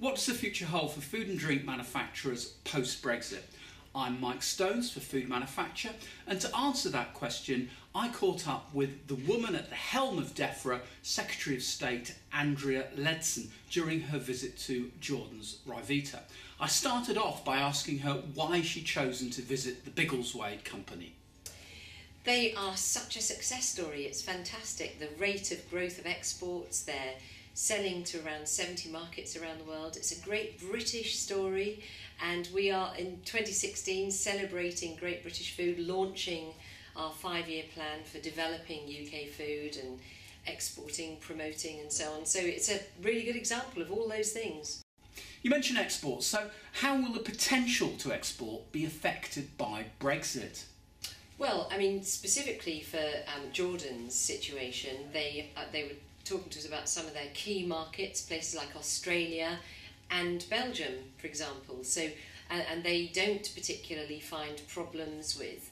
What does the future hold for food and drink manufacturers post-Brexit? I'm Mike Stones for Food Manufacture, and to answer that question I caught up with the woman at the helm of DEFRA, Secretary of State Andrea Leadsom, during her visit to Jordan's Ryvita. I started off by asking her why she'd chosen to visit the Biggleswade company. They are such a success story, it's fantastic. The rate of growth of exports, they're selling to around 70 markets around the world. It's a great British story, and we are in 2016 celebrating Great British Food, launching our 5-year plan for developing UK food and exporting, promoting and so on. So it's a really good example of all those things. You mentioned exports, so how will the potential to export be affected by Brexit? Well, I mean, specifically for Jordan's situation, they were talking to us about some of their key markets, places like Australia and Belgium, for example. So, and they don't particularly find problems with,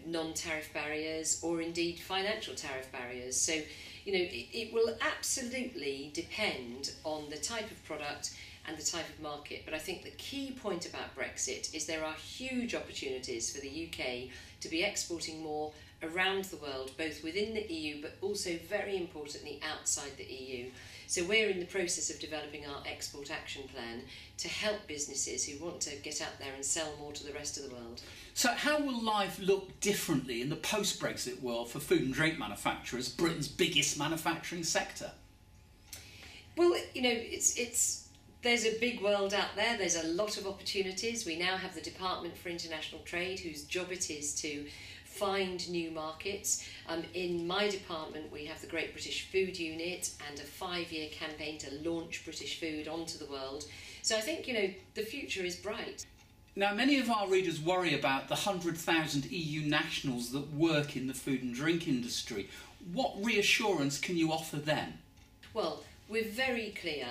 non-tariff barriers or indeed financial tariff barriers. So, it will absolutely depend on the type of product and the type of market. But I think the key point about Brexit is there are huge opportunities for the UK to be exporting more around the world, both within the EU but also very importantly outside the EU. So we're in the process of developing our export action plan to help businesses who want to get out there and sell more to the rest of the world. So how will life look differently in the post-Brexit world for food and drink manufacturers, Britain's biggest manufacturing sector? Well, there's a big world out there, there's a lot of opportunities. We now have the Department for International Trade, whose job it is to find new markets. In my department we have the Great British Food Unit and a 5-year campaign to launch British food onto the world. So I think, the future is bright. Now, many of our readers worry about the 100,000 EU nationals that work in the food and drink industry. What reassurance can you offer them? Well, we're very clear,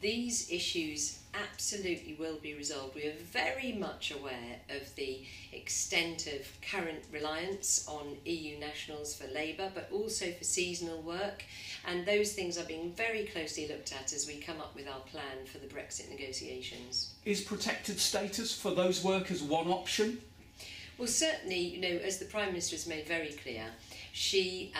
these issues absolutely will be resolved. We are very much aware of the extent of current reliance on EU nationals for labour, but also for seasonal work, and those things are being very closely looked at as we come up with our plan for the Brexit negotiations. Is protected status for those workers one option? Well, certainly, as the Prime Minister has made very clear, she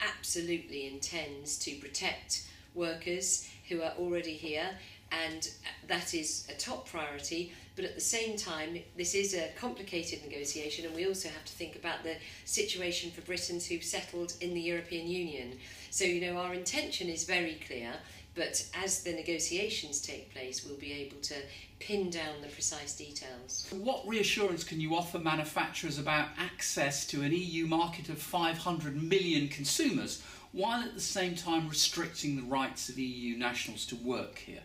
absolutely intends to protect workers who are already here, and that is a top priority. But at the same time, this is a complicated negotiation, and we also have to think about the situation for Britons who've settled in the European Union. So, our intention is very clear, but as the negotiations take place, we'll be able to pin down the precise details. What reassurance can you offer manufacturers about access to an EU market of 500 million consumers, while at the same time restricting the rights of EU nationals to work here?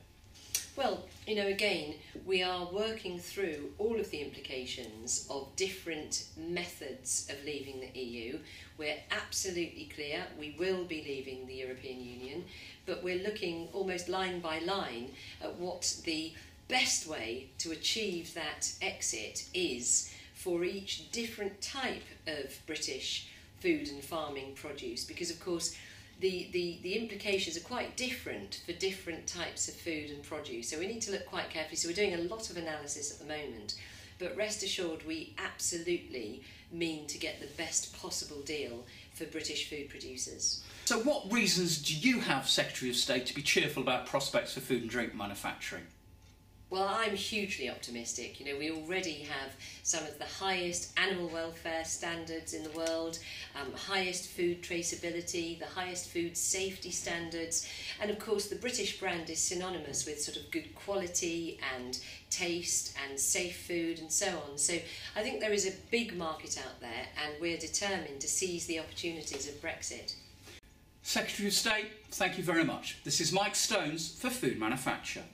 Well, again, we are working through all of the implications of different methods of leaving the EU. We're absolutely clear we will be leaving the European Union, but we're looking almost line by line at what the best way to achieve that exit is for each different type of British food and farming produce, because of course the implications are quite different for different types of food and produce, so we need to look quite carefully. So we're doing a lot of analysis at the moment, but rest assured we absolutely mean to get the best possible deal for British food producers. So what reasons do you have, Secretary of State, to be cheerful about prospects for food and drink manufacturing? Well, I'm hugely optimistic. We already have some of the highest animal welfare standards in the world, highest food traceability, the highest food safety standards, and of course the British brand is synonymous with sort of good quality and taste and safe food and so on. So I think there is a big market out there, and we're determined to seize the opportunities of Brexit. Secretary of State, thank you very much. This is Mike Stones for Food Manufacture.